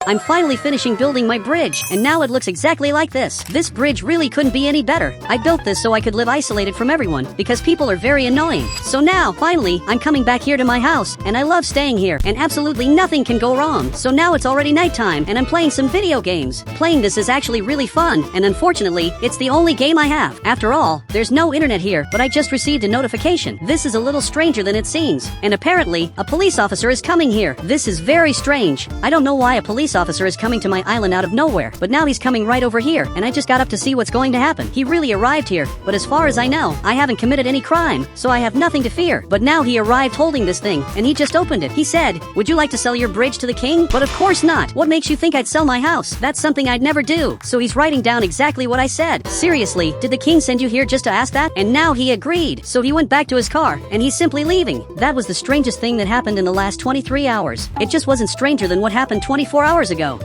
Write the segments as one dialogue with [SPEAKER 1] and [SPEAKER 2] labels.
[SPEAKER 1] I'm finally finishing building my bridge, and now it looks exactly like this. This bridge really couldn't be any better. I built this so I could live isolated from everyone, because people are very annoying. So now, finally, I'm coming back here to my house, and I love staying here, and absolutely nothing can go wrong. So now it's already nighttime, and I'm playing some video games. Playing this is actually really fun, and unfortunately, it's the only game I have. After all, there's no internet here, but I just received a notification. This is a little stranger than it seems, and apparently, a police officer is coming here. This is very strange. I don't know why a police officer is coming to my island out of nowhere, but now he's coming right over here, and I just got up to see what's going to happen. He really arrived here, but as far as I know, I haven't committed any crime, so I have nothing to fear. But now he arrived holding this thing, and he just opened it. He said, "Would you like to sell your bridge to the king?" But of course not. What makes you think I'd sell my house? That's something I'd never do. So he's writing down exactly what I said. Seriously, did the king send you here just to ask that? And now he agreed. So he went back to his car, and he's simply leaving. That was the strangest thing that happened in the last 23 hours. It just wasn't stranger than what happened 24 hours ago.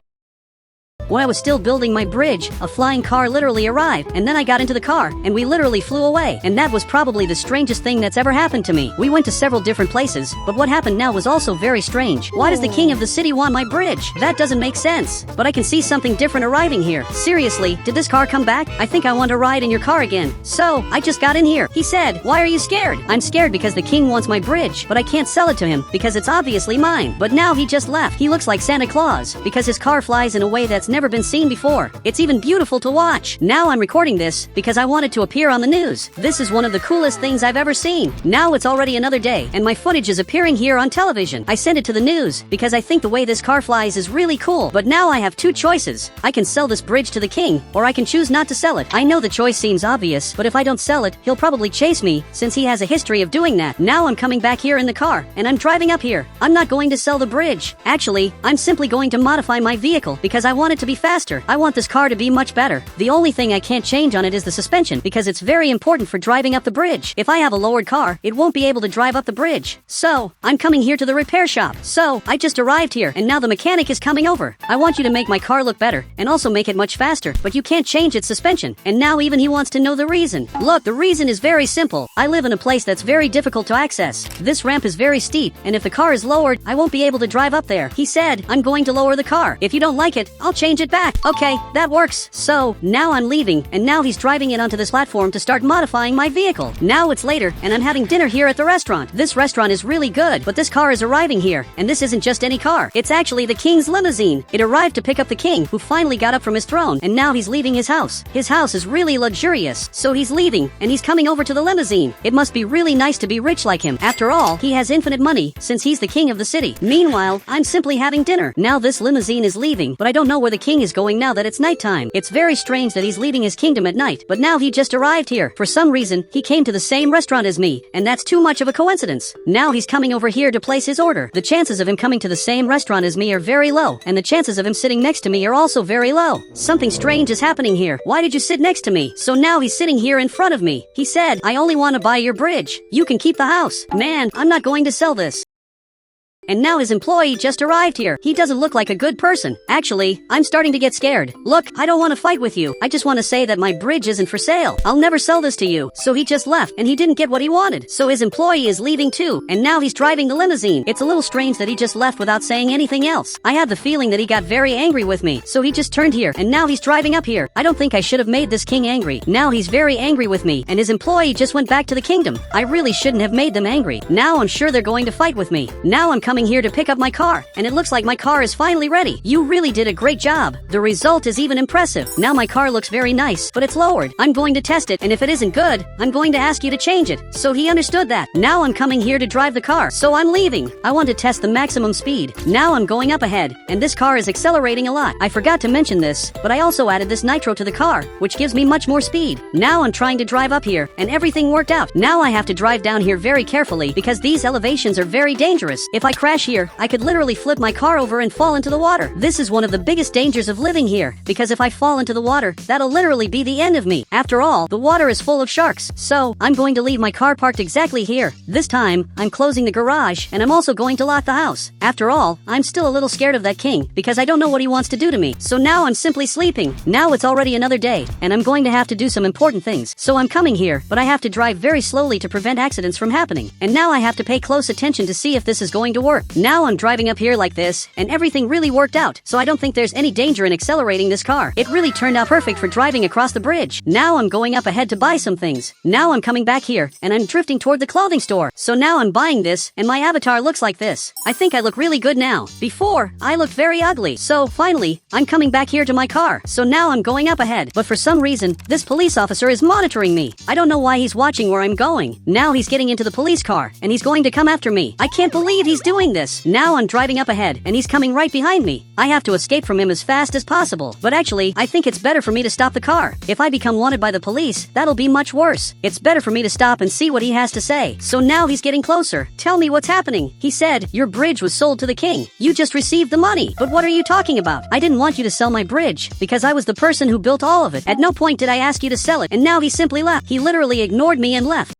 [SPEAKER 1] When I was still building my bridge, a flying car literally arrived, and then I got into the car, and we literally flew away. And that was probably the strangest thing that's ever happened to me. We went to several different places, but what happened now was also very strange. Why does the king of the city want my bridge? That doesn't make sense. But I can see something different arriving here. Seriously, did this car come back? I think I want to ride in your car again. So, I just got in here. He said, "Why are you scared?" I'm scared because the king wants my bridge, but I can't sell it to him because it's obviously mine. But now he just left. He looks like Santa Claus because his car flies in a way that's never been seen before. It's even beautiful to watch. Now I'm recording this because I wanted to appear on the news. This is one of the coolest things I've ever seen. Now it's already another day, and my footage is appearing here on television. I sent it to the news because I think the way this car flies is really cool. But now I have two choices. I can sell this bridge to the king, or I can choose not to sell it. I know the choice seems obvious, but if I don't sell it, he'll probably chase me since he has a history of doing that. Now I'm coming back here in the car, and I'm driving up here. I'm not going to sell the bridge. Actually, I'm simply going to modify my vehicle because I want it to be faster. I want this car to be much better. The only thing I can't change on it is the suspension because it's very important for driving up the bridge. If I have a lowered car, it won't be able to drive up the bridge. So, I'm coming here to the repair shop. So, I just arrived here and now the mechanic is coming over. I want you to make my car look better and also make it much faster, but you can't change its suspension. And now even he wants to know the reason. Look, the reason is very simple. I live in a place that's very difficult to access. This ramp is very steep, and if the car is lowered, I won't be able to drive up there. He said, "I'm going to lower the car. If you don't like it, I'll change it back." Okay, that works. So, now I'm leaving, and now he's driving it onto this platform to start modifying my vehicle. Now it's later, and I'm having dinner here at the restaurant. This restaurant is really good, but this car is arriving here, and this isn't just any car. It's actually the king's limousine. It arrived to pick up the king, who finally got up from his throne, and now he's leaving his house. His house is really luxurious, so he's leaving, and he's coming over to the limousine. It must be really nice to be rich like him. After all, he has infinite money, since he's the king of the city. Meanwhile, I'm simply having dinner. Now this limousine is leaving, but I don't know where the king is going now that it's nighttime. It's very strange that he's leaving his kingdom at night, but now he just arrived here. For some reason, he came to the same restaurant as me, and that's too much of a coincidence. Now he's coming over here to place his order. The chances of him coming to the same restaurant as me are very low, and the chances of him sitting next to me are also very low. Something strange is happening here. Why did you sit next to me? So now he's sitting here in front of me. He said, "I only want to buy your bridge. You can keep the house." Man, I'm not going to sell this. And now his employee just arrived here. He doesn't look like a good person. Actually, I'm starting to get scared. Look, I don't want to fight with you. I just want to say that my bridge isn't for sale. I'll never sell this to you. So he just left, and he didn't get what he wanted. So his employee is leaving too, and now he's driving the limousine. It's a little strange that he just left without saying anything else. I have the feeling that he got very angry with me. So he just turned here, and now he's driving up here. I don't think I should have made this king angry. Now he's very angry with me, and his employee just went back to the kingdom. I really shouldn't have made them angry. Now I'm sure they're going to fight with me. Now I'm coming here to pick up my car, and it looks like my car is finally ready. You really did a great job. The result is even impressive. Now my car looks very nice, but it's lowered. I'm going to test it, and if it isn't good, I'm going to ask you to change it. So he understood that. Now I'm coming here to drive the car, so I'm leaving. I want to test the maximum speed. Now I'm going up ahead, and this car is accelerating a lot. I forgot to mention this, but I also added this nitro to the car, which gives me much more speed. Now I'm trying to drive up here, and everything worked out. Now I have to drive down here very carefully because these elevations are very dangerous. If I crash here, I could literally flip my car over and fall into the water. This is one of the biggest dangers of living here, because if I fall into the water, that'll literally be the end of me. After all, the water is full of sharks, so I'm going to leave my car parked exactly here. This time, I'm closing the garage, and I'm also going to lock the house. After all, I'm still a little scared of that king, because I don't know what he wants to do to me. So now I'm simply sleeping. Now it's already another day, and I'm going to have to do some important things. So I'm coming here, but I have to drive very slowly to prevent accidents from happening. And now I have to pay close attention to see if this is going to work. work. Now I'm driving up here like this, and everything really worked out, so I don't think there's any danger in accelerating this car. It really turned out perfect for driving across the bridge. Now I'm going up ahead to buy some things. Now I'm coming back here, and I'm drifting toward the clothing store. So now I'm buying this, and my avatar looks like this. I think I look really good now. Before, I looked very ugly. So finally, I'm coming back here to my car. So now I'm going up ahead. But for some reason, this police officer is monitoring me. I don't know why he's watching where I'm going. Now he's getting into the police car, and he's going to come after me. I can't believe he's doing this. Now I'm driving up ahead, and he's coming right behind me. I have to escape from him as fast as possible. But actually, I think it's better for me to stop the car. If I become wanted by the police, that'll be much worse. It's better for me to stop and see what he has to say. So now he's getting closer. Tell me what's happening. He said, your bridge was sold to the king. You just received the money. But what are you talking about? I didn't want you to sell my bridge, because I was the person who built all of it. At no point did I ask you to sell it, and now he simply left. He literally ignored me and left.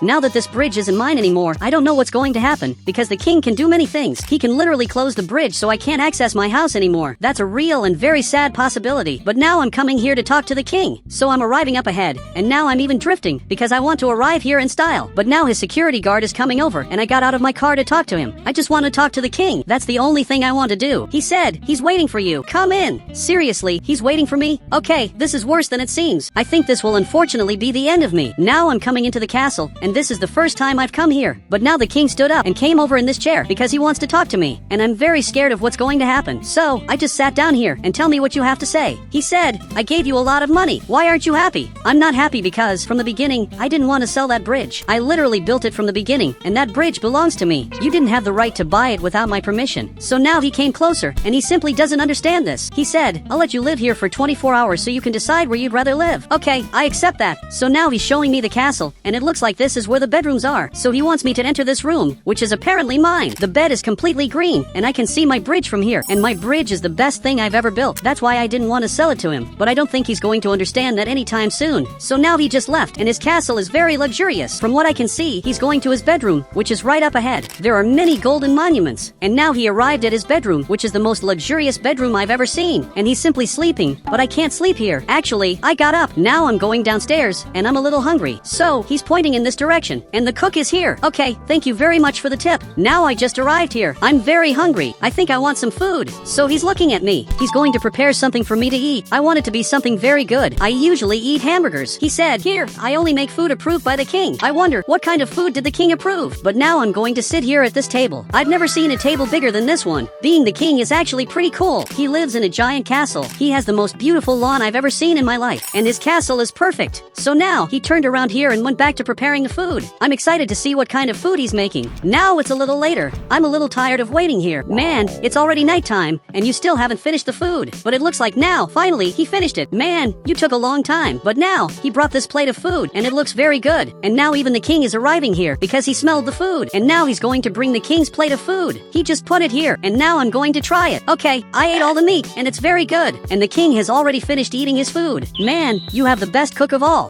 [SPEAKER 1] Now that this bridge isn't mine anymore, I don't know what's going to happen, because the king can do many things. He can literally close the bridge so I can't access my house anymore. That's a real and very sad possibility. But now I'm coming here to talk to the king. So I'm arriving up ahead, and now I'm even drifting, because I want to arrive here in style. But now his security guard is coming over, and I got out of my car to talk to him. I just want to talk to the king. That's the only thing I want to do. He said, he's waiting for you. Come in. Seriously, he's waiting for me? Okay, this is worse than it seems. I think this will unfortunately be the end of me. Now I'm coming into the castle, and this is the first time I've come here. But now the king stood up and came over in this chair because he wants to talk to me, and I'm very scared of what's going to happen. So I just sat down here and tell me what you have to say. He said, I gave you a lot of money. Why aren't you happy? I'm not happy because from the beginning, I didn't want to sell that bridge. I literally built it from the beginning, and that bridge belongs to me. You didn't have the right to buy it without my permission. So now he came closer, and he simply doesn't understand this. He said, I'll let you live here for 24 hours so you can decide where you'd rather live. Okay, I accept that. So now he's showing me the castle, and it looks like this is where the bedrooms are. So he wants me to enter this room, which is apparently mine. The bed is completely green, and I can see my bridge from here, and my bridge is the best thing I've ever built. That's why I didn't want to sell it to him, but I don't think he's going to understand that anytime soon. So now he just left, and his castle is very luxurious. From what I can see, he's going to his bedroom, which is right up ahead. There are many golden monuments, and now he arrived at his bedroom, which is the most luxurious bedroom I've ever seen, and he's simply sleeping. But I can't sleep here. Actually, I got up. Now I'm going downstairs, and I'm a little hungry. So he's pointing in this direction, and the cook is here. Okay, thank you very much for the tip. Now I just arrived here. I'm very hungry. I think I want some food. So he's looking at me. He's going to prepare something for me to eat. I want it to be something very good. I usually eat hamburgers. He said, here, I only make food approved by the king. I wonder, what kind of food did the king approve? But now I'm going to sit here at this table. I've never seen a table bigger than this one. Being the king is actually pretty cool. He lives in a giant castle. He has the most beautiful lawn I've ever seen in my life. And his castle is perfect. So now, he turned around here and went back to preparing the food. I'm excited to see what kind of food he's making. Now it's a little later. I'm a little tired of waiting here. Man, it's already nighttime, and you still haven't finished the food. But it looks like now, finally, he finished it. Man, you took a long time. But now, he brought this plate of food, and it looks very good. And now even the king is arriving here, because he smelled the food. And now he's going to bring the king's plate of food. He just put it here, and now I'm going to try it. Okay, I ate all the meat, and it's very good. And the king has already finished eating his food. Man, you have the best cook of all.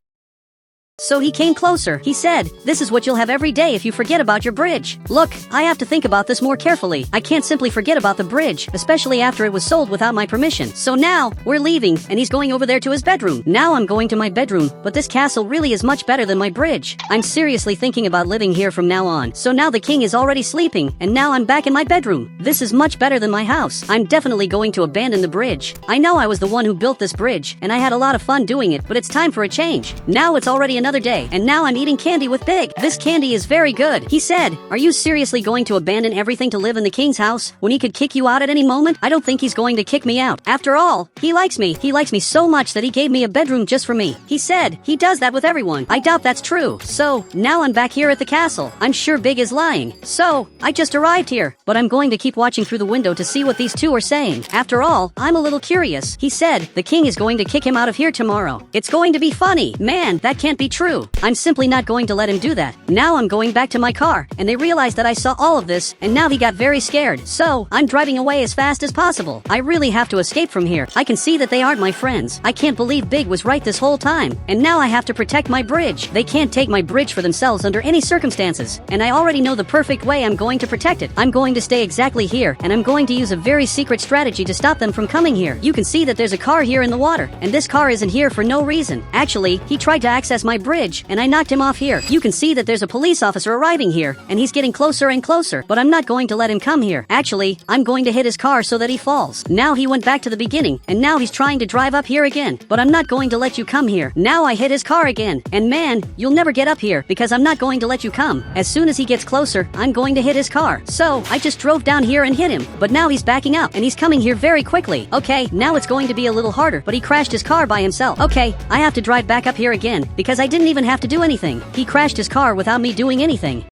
[SPEAKER 1] So he came closer. He said, this is what you'll have every day if you forget about your bridge. Look, I have to think about this more carefully. I can't simply forget about the bridge, especially after it was sold without my permission. So now, we're leaving, and he's going over there to his bedroom. Now I'm going to my bedroom, but this castle really is much better than my bridge. I'm seriously thinking about living here from now on. So now the king is already sleeping, and now I'm back in my bedroom. This is much better than my house. I'm definitely going to abandon the bridge. I know I was the one who built this bridge, and I had a lot of fun doing it, but it's time for a change. Now it's already another day, and now I'm eating candy with Big. This candy is very good. He said, are you seriously going to abandon everything to live in the king's house when he could kick you out at any moment? I don't think he's going to kick me out. After all, he likes me. He likes me so much that he gave me a bedroom just for me. He said he does that with everyone. I doubt that's true. So, now I'm back here at the castle. I'm sure Big is lying. So, I just arrived here, but I'm going to keep watching through the window to see what these two are saying. After all, I'm a little curious. He said the king is going to kick him out of here tomorrow. It's going to be funny. Man, that can't be true. I'm simply not going to let him do that. Now I'm going back to my car, and they realized that I saw all of this, and now he got very scared. So, I'm driving away as fast as possible. I really have to escape from here. I can see that they aren't my friends. I can't believe Big was right this whole time. And now I have to protect my bridge. They can't take my bridge for themselves under any circumstances. And I already know the perfect way I'm going to protect it. I'm going to stay exactly here, and I'm going to use a very secret strategy to stop them from coming here. You can see that there's a car here in the water, and this car isn't here for no reason. Actually, he tried to access my bridge, and I knocked him off here. You can see that there's a police officer arriving here, and he's getting closer and closer, but I'm not going to let him come here. Actually, I'm going to hit his car so that he falls. Now he went back to the beginning, and now he's trying to drive up here again, but I'm not going to let you come here. Now I hit his car again, and man, you'll never get up here because I'm not going to let you come. As soon as he gets closer, I'm going to hit his car. So, I just drove down here and hit him, but now he's backing up, and he's coming here very quickly. Okay, now it's going to be a little harder, but he crashed his car by himself. Okay, I have to drive back up here again, because I didn't even have to do anything. He crashed his car without me doing anything.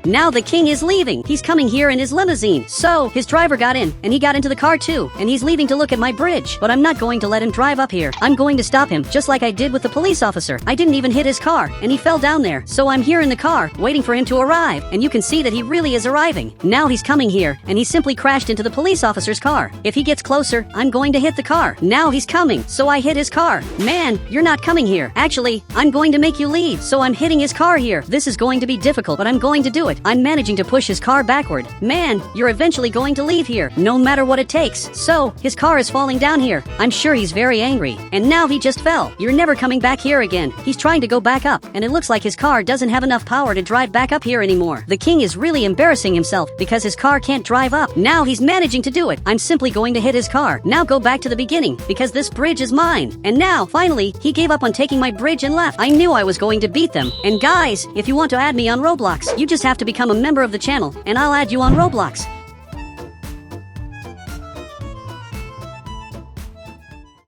[SPEAKER 1] Now the king is leaving. He's coming here in his limousine. So, his driver got in, and he got into the car too, and he's leaving to look at my bridge. But I'm not going to let him drive up here. I'm going to stop him, just like I did with the police officer. I didn't even hit his car, and he fell down there. So I'm here in the car, waiting for him to arrive, and you can see that he really is arriving. Now he's coming here, and he simply crashed into the police officer's car. If he gets closer, I'm going to hit the car. Now he's coming, so I hit his car. Man, you're not coming here. Actually, I'm going to make you leave, so I'm hitting his car here. This is going to be difficult, but I'm going to do it. I'm managing to push his car backward. Man, you're eventually going to leave here, no matter what it takes. So, his car is falling down here. I'm sure he's very angry. And now he just fell. You're never coming back here again. He's trying to go back up, and it looks like his car doesn't have enough power to drive back up here anymore. The king is really embarrassing himself because his car can't drive up. Now he's managing to do it. I'm simply going to hit his car. Now go back to the beginning, because this bridge is mine. And now, finally, he gave up on taking my bridge and left. I knew I was going to beat them. And guys, if you want to add me on Roblox, you just have to become a member of the channel, and I'll add you on Roblox.